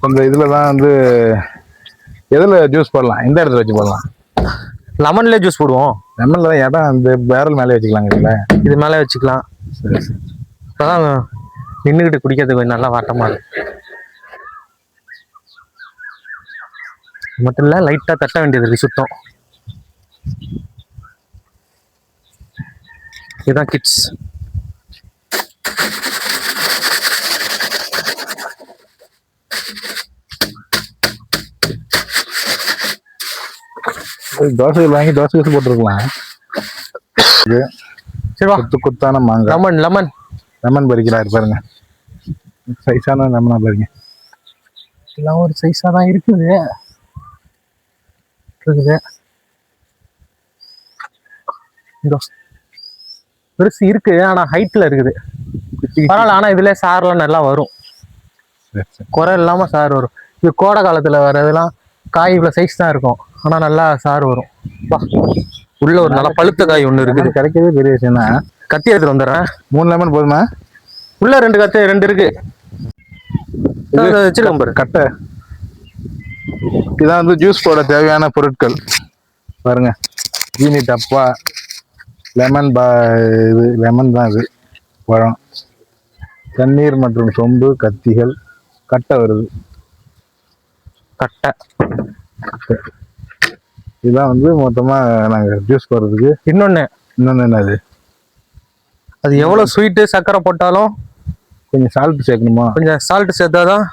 கொஞ்சம் இதுல தான் வந்து எதுல ஜூஸ் போடலாம், எந்த இடத்துல வச்சு போடலாம்? லெமன்ல ஜூஸ் போடுவோம். லெமன்ல தான் இடம் அந்த பேரல் மேலே வச்சுக்கலாங்க. இது மேலே வச்சுக்கலாம். சரி. இப்பதான் நின்றுக்கிட்டு குடிக்கிறதுக்கு கொஞ்சம் நல்லா வாட்டமா இருக்கு. மட்டும் இல்ல, லைட்டா தட்ட வேண்டியது இருக்கு சுத்தம். இதுதான் கிட்ஸ். தோசை வாங்கி தோசை ஊற்றி போட்டுருக்கலாம். சரி வா. குத்தான மாங்காய். லெமன் லெமன் லெமன் பறிக்கிறாரு பாருங்க. சைஸான லெமனா பாருங்க. எல்லாம் ஒரு சைஸா தான் இருக்குது. பெருசு இருக்கு, ஆனா ஹைட்ல இருக்குது. பரவாயில்ல, ஆனா இதுல சார்லாம் நல்லா வரும். குறை இல்லாம சார் வரும். இது கோடை காலத்துல வர்றதெல்லாம் காய் இவ்வளவு சைஸ் தான் இருக்கும், ஆனா நல்லா சார் வரும். உள்ள ஒரு நல்லா பழுத்த காய் ஒண்ணு இருக்குது. கிடைக்கவே பெரிய விஷயம் தான். கத்தி எடுத்துட்டு வந்துடுறேன். 3 லெமன் போதுமா? உள்ள 2 கத்தி 2 இருக்கு. கட்டை. இதான் வந்து ஜூஸ் போட தேவையான பொருட்கள் பாருங்க. ஜீனி டப்பா, லெமன் இது லெமன் தான், இது பழம், தண்ணீர் மற்றும் சொம்பு, கத்திகள், கட்டை வருது. கட்டை இதுதான் வந்து மொத்தமா நாங்க ஜூஸ் போடுறதுக்கு. இன்னொன்னு என்னது, அது எவ்வளவு ஸ்வீட்டு சர்க்கரை போட்டாலும் கொஞ்சம் சால்ட் சேர்க்கணுமா? கொஞ்சம் சால்ட் சேர்த்தாதான்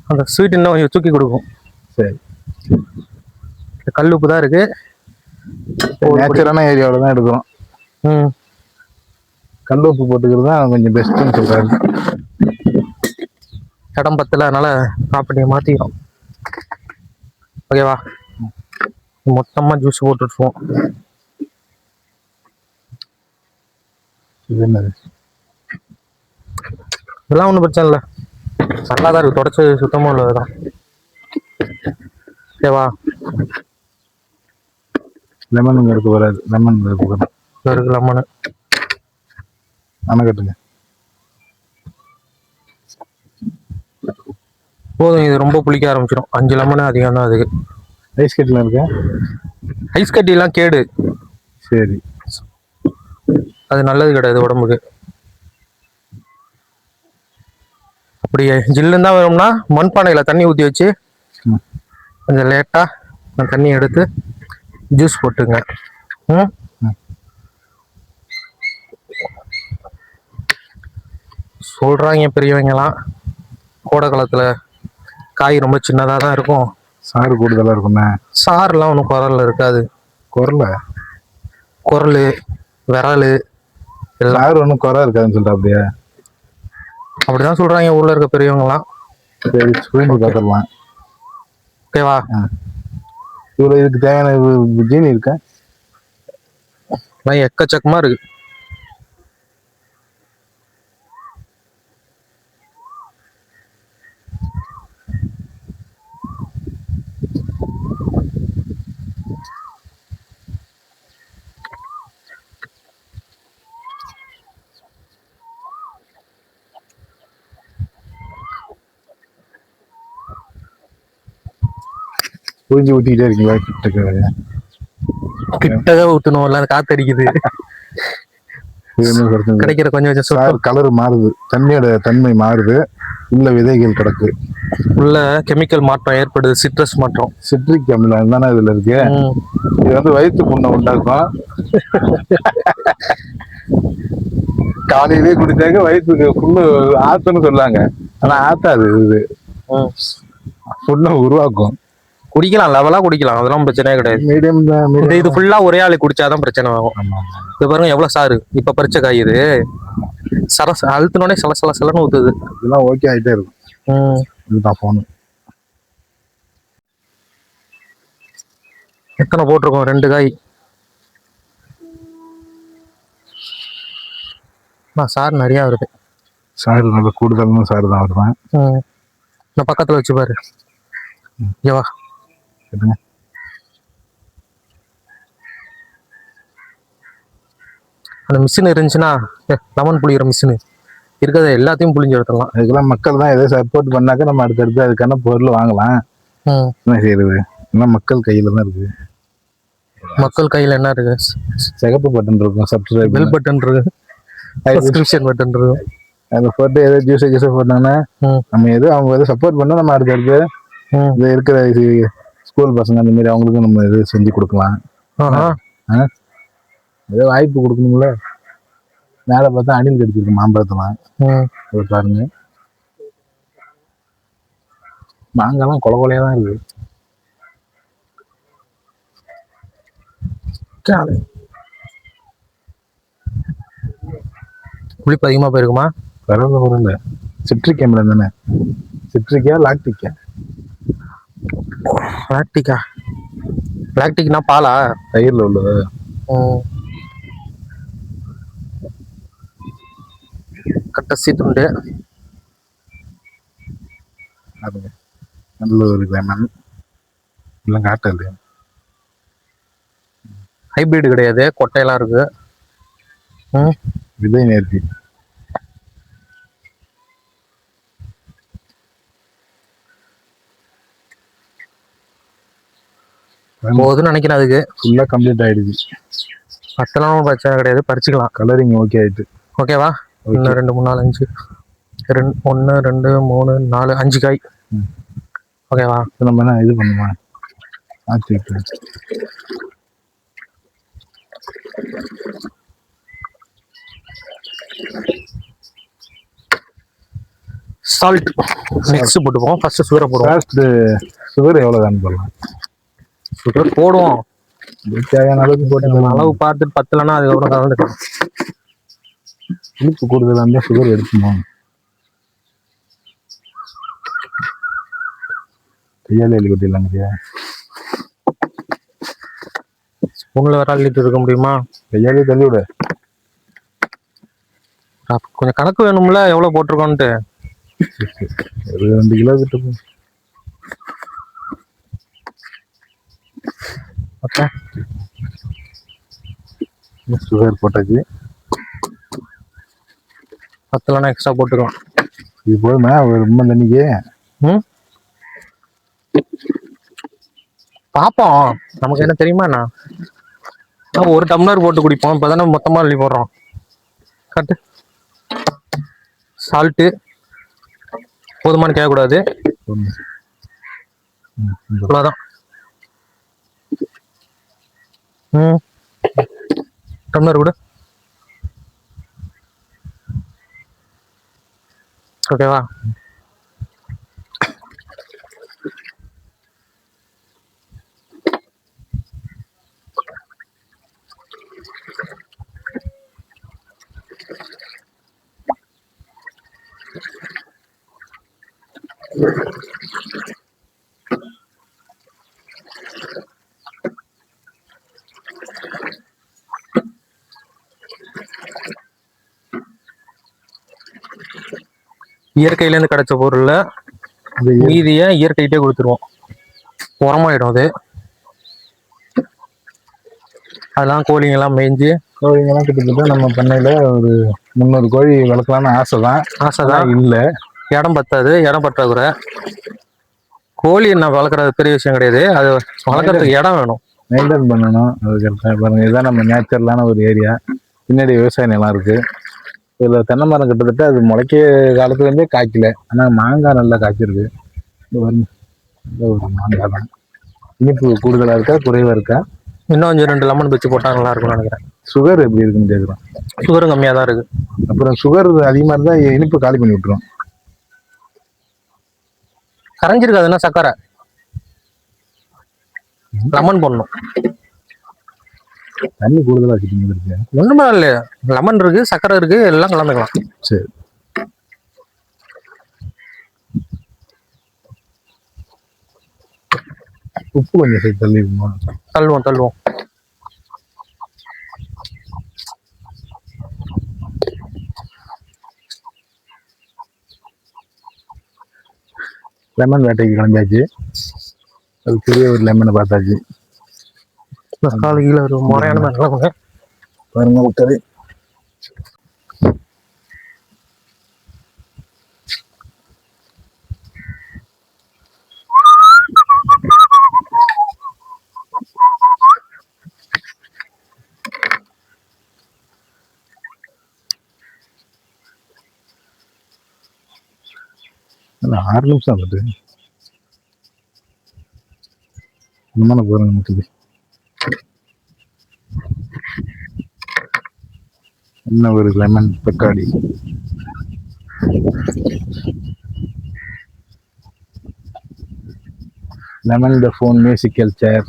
அந்த ஸ்வீட் இன்னும் கொஞ்சம் தூக்கி கொடுக்கும். சரி. கல் உப்பு தான் இருக்கு. நேச்சுரான ஏரியாவில தான் எடுக்கிறோம். கல் உப்பு போட்டுக்கிறது தான் கொஞ்சம் பெஸ்ட்னு சொல்றாரு. இடம் பத்தல, அதனால ப்ராப்பர்ட்டியை மாத்திக்கிறோம். ஓகேவா? மொத்தமா ஜூஸ் போட்டுருவோம். இது என்னது? இதெல்லாம் ஒன்றும் பிரச்சனை இல்லை, நல்லா தான் இருக்கு. தொடச்சு சுத்தமாக உள்ளதுதான். ஓகேவா? லெமன் எடுத்து வராது. லெமன் இருக்கு. லெமனு அணக்கட்டுங்க போதும். இது ரொம்ப புளிக்க ஆரம்பிச்சிடும். 5 லெமனு அதிகம் தான் அதுக்கு. ஐஸ் கட்டிலாம் இருக்கு. ஐஸ் கட்டிலாம் கேடு. சரி, அது நல்லது கிடையாது உடம்புக்கு. அப்படி ஜில்லுன்னு தான் வரும்னா மண்பானையில தண்ணி ஊற்றி வச்சு கொஞ்சம் லேட்டா தண்ணி எடுத்து ஜூஸ் போட்டுங்க. சொல்றாங்க பெரியவங்கலாம், கோடை காலத்துல காய் ரொம்ப சின்னதாக தான் இருக்கும், சாறு கூடுதலாக இருக்குண்ணே. சாறுலாம் ஒன்றும் குரல் இருக்காது. குரல் விரல் எல்லாரும் ஒன்றும் குறை இருக்காதுன்னு சொல்லிட்டு அப்படியே அப்படிதான் சொல்றாங்க ஊர்ல இருக்க பெரியவங்கலாம். சரி, புரிஞ்சு பார்த்துடலாம். ஓகேவா? இவ்வளோ இதுக்கு தேவையான ஜீனி இருக்கா? எக்கச்சக்கமா இருக்கு. புரிஞ்சு ஊற்றிக்கிட்டே இருக்கீங்களா? கிட்டவே ஊற்றணும், இல்லை காத்தடிக்குது. கிடைக்கிற கொஞ்சம் சார் கலர் மாறுது, தண்ணியோட தன்மை மாறுது, உள்ள விதைகள் கிடக்கு, உள்ள கெமிக்கல் மாற்றம் ஏற்படுது. சிட்ரஸ் மாற்றம், சிட்ரிக் அமிலம் தானே இதுல இருக்கு. இது வந்து வயிற்று புண்ணை உண்டாக்கும். காலையிலேயே குடிச்சாங்க வயிற்றுக்கு புண்ணு ஆத்துன்னு சொல்லாங்க, ஆனா ஆத்தாது. இது புண்ணை உருவாக்கும். குடிக்கலாம், லெவலா குடிக்கலாம், அதெல்லாம் பிரச்சனையே கிடையாது. மீடியம் தான். இது ஃபுல்லா ஒரே ஆளு குடிச்சாதான் பிரச்சனை ஆகும். இது பாருங்க எவ்வளவு சாரு. இப்ப பறிச்ச காய் இது. சரஸ் அழுத்தினோடனே சலசலன்னு ஊத்துது. இதெல்லாம் ஓகே ஆகிட்டே இருக்கும். இதுதான் போன். எத்தனை போட்டிருக்கோம்? 2 காய். சார் நிறைய வருது. சார் நல்ல கூடுதல் சார் தான் வருவேன். இந்த பக்கத்துல வச்சு பாரு. ஏவா அந்த மிஷின் இருந்துச்சுன்னா, லெமன் புளிகிற மிஷினு இருக்கிறத எல்லாத்தையும் புளிஞ்சு எடுத்துடலாம். அதுக்கெல்லாம் மக்கள் தான் எதோ சப்போர்ட் பண்ணாக்க நம்ம அடுத்தடுத்து அதுக்கான பொருள் வாங்கலாம். ம். என்ன செய்யறது, எல்லாம் மக்கள் கையில தான் இருக்கு. மக்கள் கையில என்ன இருக்கு? சிகப்பு பட்டன் இருக்கும், சப்ஸ்கிரைப் பெல் பட்டன் இருக்கு, சப்ஸ்கிரிப்ஷன் பட்டன் இருக்கு. அதை போட்டு ஏதோ ஜூஸ் போட்டாங்கன்னா நம்ம எது அவங்க எதோ சப்போர்ட் பண்ணா நம்ம அடுத்தடுத்து இது இருக்கிற ஸ்கூல் பசங்க அந்த மாதிரி அவங்களுக்கும் நம்ம இது செஞ்சு கொடுக்கலாம். ஏதோ வாய்ப்பு கொடுக்கணும்ல. மேலே பார்த்தா அணில் கடிச்சிருக்கு மாம்பழத்தெல்லாம் பாருங்க. மாங்காய்லாம் கொலை கொலையா தான் இருக்கு. புளிப்பு அதிகமா போயிருக்குமா? பரவாயில்ல பரவாயில்ல. சிட்ரிக் அமிலம் தானே. சிட்ரிக்கா லாக்டிக்கா? லாக்டிக்கா. லாக்டிக்னா பாலா? தயிர்ல உள்ளது. கட்டசி துண்டு. அதுங்க நல்ல ஒரு லெமன். இல்லை காட்டல் ஹைபிரிட் கிடையாது, கொட்டையெல்லாம் இருக்கு. விதை நேர்த்தி. போதுன்னு நினைக்கிறேன். அதுக்கு ஃபுல்லா கம்ப்ளீட் ஆயிடுச்சு. அதெல்லாம் பிரச்சனை கிடையாது, பறிச்சுக்கலாம். கலரிங் ஓகே ஆயிட்டு. ஓகேவா? இன்னும் 2 3 4 5 1 2 3 4 5 காய். ஓகேவா? நம்ம என்ன இது பண்ணுமா ஆத்திட்டு சால்ட் நெக்ஸ்ட் போட்டுப்போம். ஃபர்ஸ்ட் சுகரை போடுவோம். சுகர் எவ்வளோ தான் போடலாம்? சுகர் போடுவோம் தேவையான அளவுக்கு போட்டு அளவு பார்த்துட்டு பத்தலன்னா அதுக்கப்புறம் கலந்துக்கலாம். இனிப்பு கூடுதலாக இருந்தால் சுகர் எடுக்கணும். கையால் எழுதி கொட்டிடலாங்க. ஸ்பூன்ல வேற அள்ளிட்டு இருக்க முடியுமா? கையாலே தள்ளி விட. கொஞ்சம் கணக்கு வேணும்ல, எவ்வளவு போட்டிருக்கோன்ட்டு. ஒரு 2 கிலோ கிட்ட. ஓகே, சுகர் போட்டாச்சு. பத்தலன்னா எக்ஸ்ட்ரா போட்டுக்கலாம். இது போதுமா ஒரு ரொம்ப தண்ணிக்கு? பாப்போம், நமக்கு என்ன தெரியுமா. நான் 1 டம்ளர் போட்டு குடிப்போம். இப்பதானே மொத்தமா அள்ளி போடுறோம். கட்டு. சால்ட்டு போதுமானு கேட்கக்கூடாது. அவ்வளோதான். டம்ளர் விடு. ஓகேவா? இயற்கையிலேருந்து கிடைச்ச பொருள்ல மீதிய இயற்கையிட்டே கொடுத்துருவோம். உரமாயிடும் அது. அதெல்லாம் கோழிங்கெல்லாம் மேய்ஞ்சி. கோழிங்கெல்லாம் கிட்டத்தட்ட நம்ம பண்ணையில ஒரு 300 கோழி வளர்க்கலான்னு ஆசைதான். இல்லை, இடம் பத்தாது. இடம் பற்றாக்குறை. கோழி என்ன வளர்க்குறது பெரிய விஷயம் கிடையாது. அது வளர்க்குறதுக்கு இடம் வேணும், மெயின்டைன் பண்ணணும். அது கரெக்டாக பாருங்க. இதுதான் நம்ம நேச்சுரலான ஒரு ஏரியா. பின்னாடி விவசாய நிலம் இருக்கு. இதில் தென்னை மரம் கிட்டத்தட்ட அது முளைக்க காலத்துலேருந்தே காய்க்கல. ஆனால் மாங்காய் நல்லா காய்ச்சிருக்கு. ஒரு மாங்காய் தான். இனிப்பு கூடுதலாக இருக்கா குறைவாக இருக்கா? இன்னும் கொஞ்சம் 2 லெமன் வச்சு போட்டா நல்லா இருக்கும்னு நினைக்கிறேன். சுகர் எப்படி இருக்குன்னு கேட்குறோம். சுகரும் கம்மியாக தான் இருக்கு. அப்புறம் சுகர் அதிகமாக இருந்தால் இனிப்பு காலி பண்ணி விட்டுரும். கரைஞ்சிருக்காதுன்னா சக்கரை லெமன் போடணும். தண்ணி கூடுதலாக வச்சுட்டீங்க. ஒண்ணுமே இல்லை, லெமன் இருக்கு, சக்கரை இருக்கு, எல்லாம் கலந்துக்கலாம். சரி, உப்பு கொஞ்சம் சேர்த்து தள்ளுவோம். லெமன் வேட்டைக்கு கிளம்பியாச்சு. அது பெரிய ஒரு லெமனை பார்த்தாச்சு. கீழே ஒரு முறையான பாருங்க விட்டது. இல்லை 6 நிமிஷம் ஆகுது. என்னமான போகிறேன் நமக்கு. என்ன ஒரு லெமன் தக்காளி. Lemon the phone musical chair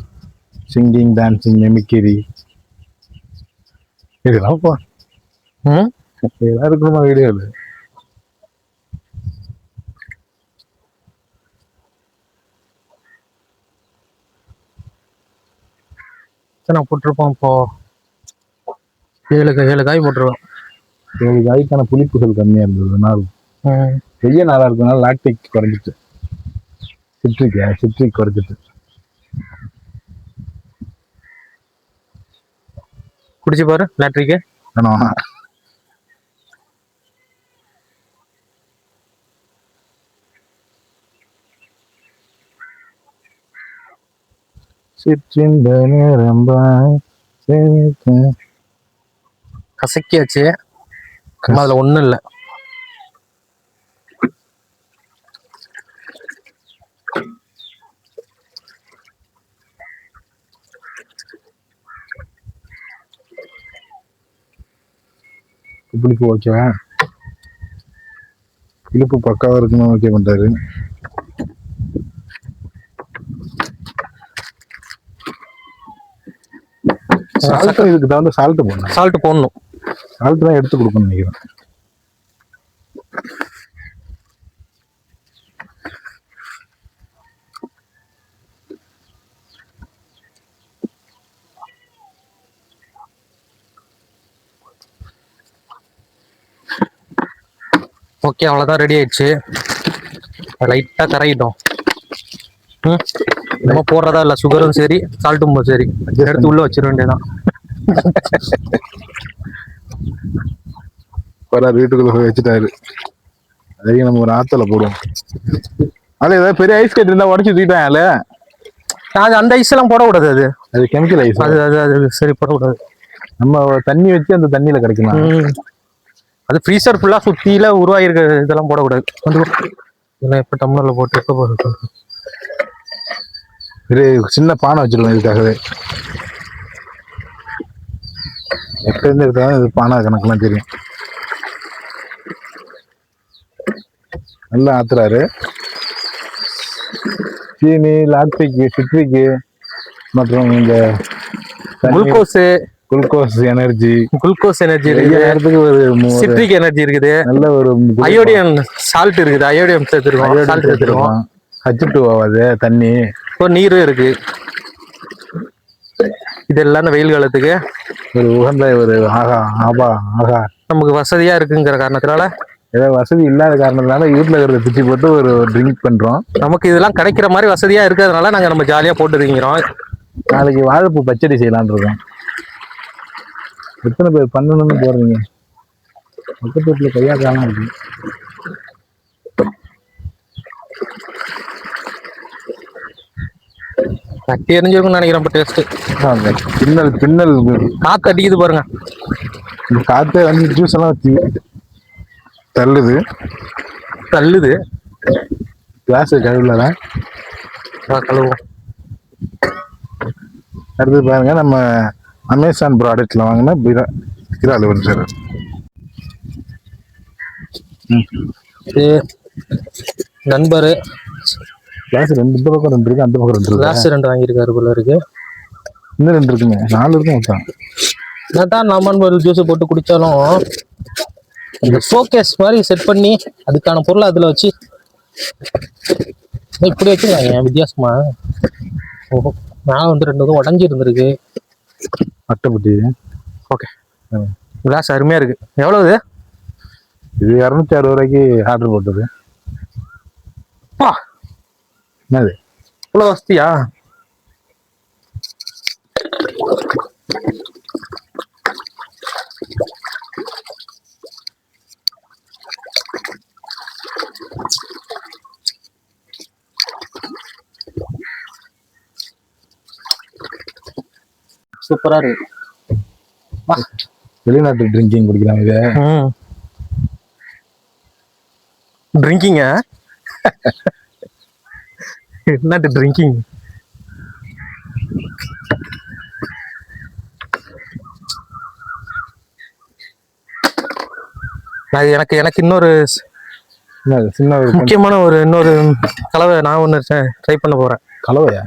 singing dancing mimicry. இதெல்லாம் போ இதெல்லாம் இருக்குமா வீடியோவில். நான் போட்டிருப்போம் இப்போ 7 காய் போட்டுருவோம். 7 காய்க்கான புளிப்புகள் கம்மியாக இருந்தது. நாள் பெரிய நாளாக இருக்கிறதுனால லாக்டிக் குறைஞ்சிட்டு, சிட்ரிக் குறைஞ்சிட்டு. குடிச்சு பாரு லாக்டிக்கு. வேணாம். சிற்றின்ப நேரம்பாய் கசக்கியாச்சு. அதுல ஒண்ணும் இல்லை. புளிப்பு ஓகேவா? புளிப்பு பக்காவா இருக்கணும். ஓகே பண்ணிட்டாரு. சால்ட்டும் இதுக்கு தகுந்த சால்ட் போடணும். சால்ட் போடணும். சால்ட் தான் எடுத்து கொடுக்கணும்னு நினைக்கிறேன். ஓகே, அவ்வளோதான், ரெடி ஆயிடுச்சு. லைட்டாக கரையிட்டோம். நம்ம போடுறதா இல்லை, சுகரும் சரி சால்ட்டும் சரி எடுத்து உள்ள வச்சிட வேண்டியதான். வீட்டுக்குள்ள வச்சுட்டாரு. அதையும் நம்ம ஒரு ஆத்தல போடுவோம். அது ஏதாவது பெரிய ஐஸ் கட்டி இருந்தா உடச்சு தூக்கிட்டாங்கல்ல. அது அந்த ஐஸ் எல்லாம் போடக்கூடாது. அது கெமிக்கல் ஐஸ். அது சரி போடக்கூடாது. நம்ம தண்ணி வச்சு அந்த தண்ணியில கிடைக்கலாம். அது ஃப்ரீசர் ஃபுல்லா சுத்தியில உருவாயிருக்க இதெல்லாம் போடக்கூடாது. இதெல்லாம் எப்ப டம்ளர்ல போட்டு எப்ப போட்டு சின்ன பானை வச்சிருக்கோம் இதுக்காகவே. எப்ப இருந்து எடுத்தாலும் இது பானை கணக்கெல்லாம் தெரியும். நல்லா ஆத்துறாரு. சீனி, லாக்டிக், சிட்ரிக்கு மற்றும் இந்த குளுக்கோஸ் எனர்ஜி இருக்குது. ஒரு சிட்ரிக் எனர்ஜி இருக்குது. நல்ல ஒரு அயோடியம் சால்ட் இருக்குது. அயோடியம் சேர்த்துருக்கோம். H2 ஆகாது தண்ணி. இப்போ நீரும் இருக்கு. இதெல்லாம் வெயில் காலத்துக்கு ஒரு உகந்த ஒரு நமக்கு வசதியா இருக்குங்கிற காரணத்தினால, ஏதாவது வசதி இல்லாத காரணத்தினால வீட்டுல இருக்கிறத பிச்சு போட்டு ஒரு ட்ரிங்க் பண்றோம். நமக்கு இதெல்லாம் கிடைக்கிற மாதிரி வசதியா இருக்கிறதுனால நாங்க நம்ம ஜாலியா போட்டு திங்கிறோம். நாளைக்கு வாழைப்பூ பச்சடி செய்யலான் இருக்கோம். எத்தனை பேர் பண்ணணும்னு போறீங்க? பக்கத்து வீட்டுல கையா காலம் இருக்கு. கட்டி எரிஞ்சிருக்கும்னு நினைக்கிறேன். டேஸ்ட் பின்னல் காத்து அடிக்குது பாருங்க. இந்த காத்து வந்து ஜூஸ் எல்லாம் வச்சு தள்ளுது. கிளாஸ் கழுவுலதான் கழுவோம். அடுத்து பாருங்க, நம்ம அமேசான் ப்ராடக்ட்ல வாங்கினா இறால் வந்து சார். நண்பரு கிளாஸ் இந்த பக்கம் 2 இருக்கு, அந்த பக்கம் 2 இருக்கு. கிளாஸ் 2 வாங்கியிருக்காரு போல இருக்கு. இன்னும் 2 இருக்குங்க, 4 இருக்கும் மொத்தம். என்னதான் நம்ம ஜூஸ் போட்டு குடிச்சாலும் இந்த ஷோகேஸ் மாதிரி செட் பண்ணி அதுக்கான பொருளை அதுல வச்சு இப்படி வச்சிருக்காங்க வித்தியாசமா. ஓஹோ, நான் வந்து 2 உடஞ்சி இருந்திருக்கு. அட்டைப்பட்டி. ஓகே, கிளாஸ் அருமையா இருக்கு. எவ்வளவு இது? 260 ரூபாய்க்கு ஆர்டர் போட்டது. என்னது இவ்வளவு வசதியா? சூப்பரா இருக்கு. வெளிநாட்டு ட்ரிங்கிங் குடிக்கலாம். இது ட்ரிங்கிங்க என்னது ட்ரிங்கிங்? எனக்கு எனக்கு இன்னொரு என்னது சின்ன ஒரு முக்கியமான இன்னொரு கலவை நான் ஒன்று ட்ரை பண்ண போறேன். கலவையா?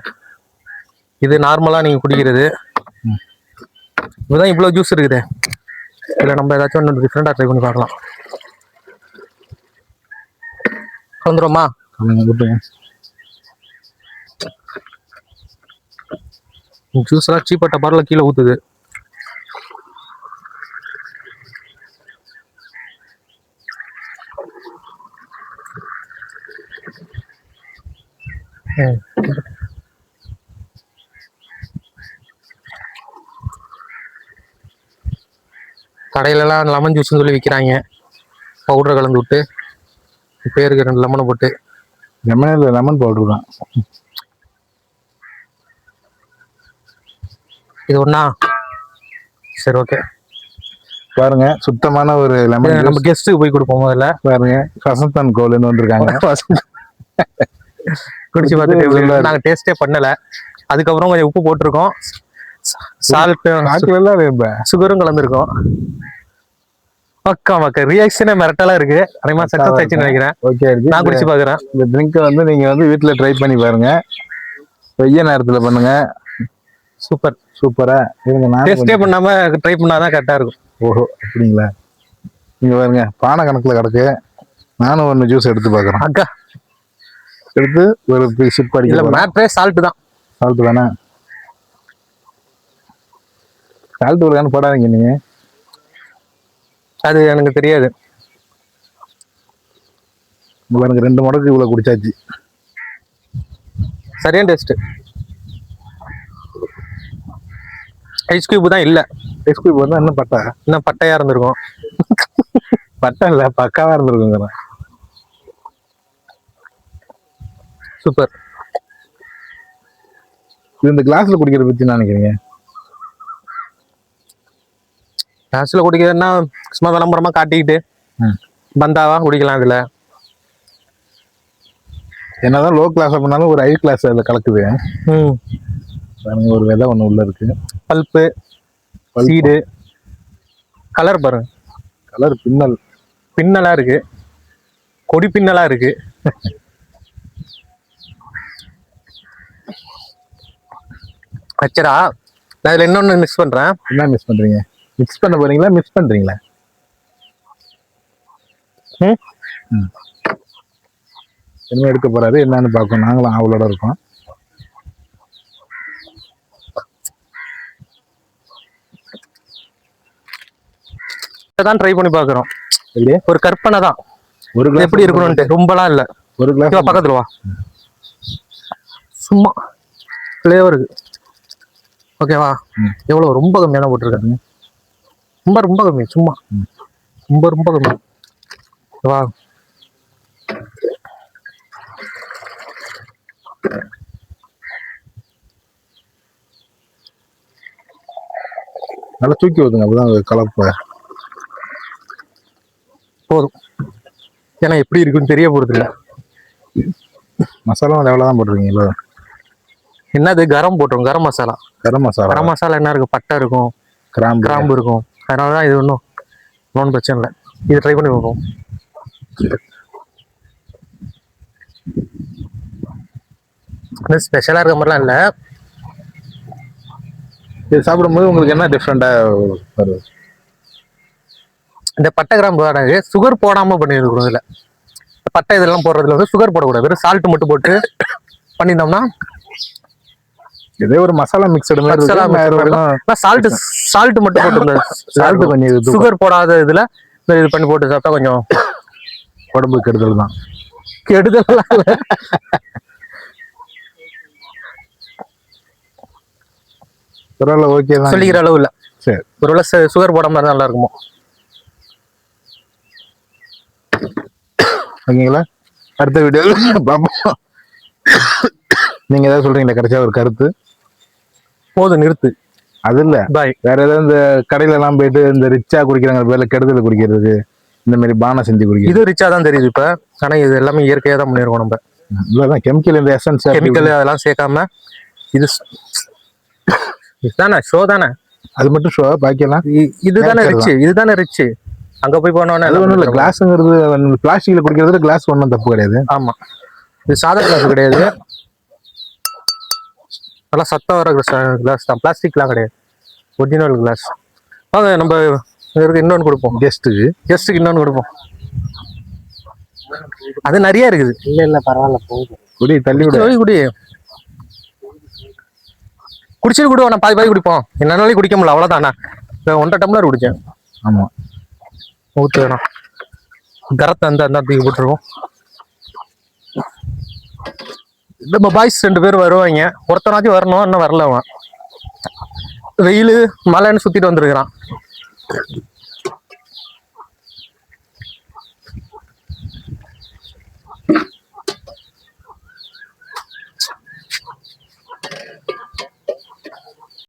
இது நார்மலா நீங்க குடிக்கிறது. இதுதான் இவ்வளவு ஜூஸ் இருக்குது. இதுல நம்ம ஏதாச்சும் ஒன்று டிஃப்ரெண்டா ட்ரை பண்ணி பார்க்கலாம். கலந்துருமா? ஜூஸ் எல்லாம் சீப்பா டப்பாரில் கீழே ஊத்துது. கடையிலலாம் லெமன் ஜூஸ்ன்னு சொல்லி விற்கிறாங்க, பவுடரை கலந்து விட்டு. பேருக்கு 2 லெமனை போட்டு. லெமன் பவுடர் தான் இது ஒண்ணா? சரி, ஓகே. பாருங்க, சுத்தமான ஒரு லெமன். நம்ம கெஸ்ட்டுக்கு போய் கொடுப்போம் முதல்ல. பாருங்க, வசந்த் கோல்னு வந்திருக்காங்க. குடிச்சு பார்த்துட்டு நாங்கள் டேஸ்டே பண்ணல. அதுக்கப்புறம் கொஞ்சம் உப்பு போட்டிருக்கோம், சால்ட், சுகரும் கலந்துருக்கோம். பக்கா ரியாக்ஷனே மிரட்டலா இருக்கு. அதேமா சக்சஸ் ஆயிடுச்சுன்னு நினைக்கிறேன். ஓகே, நான் குடிச்சு பாக்குறேன். இந்த ட்ரிங்கை வந்து நீங்க வந்து வீட்டுல ட்ரை பண்ணி பாருங்க, வெய்ய நேரத்துல பண்ணுங்க. சூப்பர், சூப்பரா இருங்க. நான் டேஸ்டே பண்ணாம ட்ரை பண்ணாதான் கரெக்டா இருக்கும். ஓஹோ, அப்படிங்களா? நீங்க பாருங்க, பானை கணக்குல கிடக்கு. நானும் ஒன்னு ஜூஸ் எடுத்து பாக்குறேன். அக்கா எடுத்து ஒரு சிப் அடிக்கல. மேட்ரே சால்ட் தான். சால்ட் தானே? சால்ட் ஒரு போடாதீங்க நீங்க. அது எனக்கு தெரியாது. எனக்கு 2 மடக்கு இவ்வளவு குடிச்சாச்சு. சரியான டேஸ்ட். ஐஸ் கியூப் தான் இல்ல. ஐஸ் கியூப் வந்து இன்னும் பட்டையா இருந்திருக்கும். பட்டை இல்ல, பக்காவா இருந்திருக்குங்க. சூப்பர். இந்த கிளாஸ்ல குடிக்கிறத பத்தி என்ன நினைக்கிறீங்க? கிளாஸ்ல குடிக்கிறதுன்னா சும்மா விளம்பரமா காட்டிக்கிட்டு பந்தாவா குடிக்கலாம். இதுல என்னதான் லோ கிளாஸ் பண்ணாலும் ஒரு ஹை கிளாஸ் அதுல கலக்குது. பாருங்க, ஒரு விதை ஒண்ணு உள்ள இருக்கு. பல்ப்பு, சீடு, கலர் பாருங்க. கலர் பின்னலா இருக்கு, கொடி பின்னலா இருக்கு. அச்சரா, நான் இதுல இன்னொன்னு மிக்ஸ் பண்றேன். என்ன மிக்ஸ் பண்றீங்க? மிக்ஸ் பண்ண போறீங்களா, மிக்ஸ் பண்றீங்களா? என்ன எடுக்க போறாரு, என்னன்னு பார்க்கணும். நாங்களும் ஆவலோட இருக்கோம். தான் ட்ரை பண்ணி பாக்குறோம். ஒரு கற்பனை தான், ஒரு கிளாஸ் எப்படி இருக்கணும்ட்டு. ரொம்பலாம் இல்ல. ஒரு கிளாஸ் பக்கத்துல வா. சும்மா ஃப்ளேவருக்கு ஓகேவா? எவ்வளவு? ரொம்ப கம்மியா தான் போட்டிருக்காங்க. ரொம்ப ரொம்ப கம்மி. சும்மா ரொம்ப ரொம்ப கம்மி. வா, நல்லா தூக்கி ஊத்துங்க, அப்பதான் கலப்ப போதும். ஏன்னா எப்படி இருக்குன்னு தெரிய போறது இல்லை. மசாலா எவ்வளவுதான் போட்டுருக்கீங்களோ? என்னது கரம் போட்டுரும், கரம் மசாலா. கரம் மசாலா என்ன இருக்கும்? பட்டை இருக்கும், கிராம்பு இருக்கும். அதனாலதான் இது ஒன்றும் பிரச்சனை இல்லை. இது ட்ரை பண்ணி பார்ப்போம். ஸ்பெஷலா இருக்க மாதிரிலாம் இல்லை. இது சாப்பிடும்போது உங்களுக்கு என்ன டிஃப்ரெண்டா வருது? இந்த பட்டை கிராம்பு வராது, சுகர் போடாம பண்ணிருக்கணும். இதுல பட்டை இதெல்லாம் போடுறதுல வந்து சுகர் போடக்கூடாது, வெறும் சால்ட் மட்டும் போட்டு பண்ணிட்டோம்னா இதே ஒரு மசாலா மிக்சடு மாதிரி. சால்ட் மட்டும் போட்டு, சால்ட் கொஞ்சம் சுகர் போடாத இதுல இது பண்ணி போட்டு சாப்பிட்டா கொஞ்சம் உடம்பு கெடுதல் தான். கெடுதல் பரவாயில்ல, ஓகே தான் சொல்லிக்கிற அளவு இல்ல. சரி, ஒருவேளை சுகர் போடாம இருந்தா நல்லா இருக்குமோ? ஓகேங்களா? அடுத்த வீடியோ பார்ப்போம். நீங்க ஏதாவது சொல்றீங்களா கடைசியா ஒரு கருத்து? போதும், நிறுத்து. அது இல்ல, பாய். வேற ஏதாவது இந்த கடையில எல்லாம் போயிட்டு இந்த ரிச்சா குடிக்கிறாங்க பேர்ல கெடுதல் குடிக்கிறதுக்கு இந்த மாதிரி பானை செஞ்சு குடிக்கிறது. இது ரிச்சா தான் தெரியுது இப்ப. ஆனா இது எல்லாமே இயற்கையா தான் பண்ணிருக்கோம் நம்ம. இவ்வளவுதான் கெமிக்கல், இந்த எசன்ஸ் கெமிக்கல் அதெல்லாம் சேர்க்காம. இது இதுதானே ஷோ தானே, அது மட்டும் ஷோ, பாக்கியெல்லாம் இதுதானே ரிச். இதுதானே ரிச். அங்க போய் போனோன்னே அது ஒண்ணும் இல்லை. கிளாஸ்ங்கிறது பிளாஸ்டிக்ல குடிக்கிறது கிளாஸ் ஒன்றும் தப்பு கிடையாது. ஆமா, இது சாதா கிளாஸ் கிடையாது, நல்லா சத்தம் வர கிளாஸ் தான். பிளாஸ்டிக்லாம் கிடையாது, ஒரிஜினல் கிளாஸ். வாங்க நம்ம இவருக்கு இன்னொன்று கொடுப்போம். கெஸ்ட்டுக்கு இன்னொன்று கொடுப்போம். அது நிறைய இருக்குது. இல்ல பரவாயில்ல போகுது. குடி, தள்ளி விடு. குடி குடிச்சிட்டு கூட நான் பாதி குடிப்போம். என்னாலே குடிக்க முடியல, அவ்வளவுதானே. 1.5 டம்ளர் குடிச்சேன். ஆமா, ஊத்து வேணாம். கரத்தை அந்த தூக்கி போட்டுருவோம். நம்ம பாய்ஸ் 2 பேர் வருவாங்க. ஒருத்தனாச்சும் வரணும், இன்னும் வரல. அவன் வெயில் மழைன்னு சுத்திட்டு வந்துருக்கிறான்.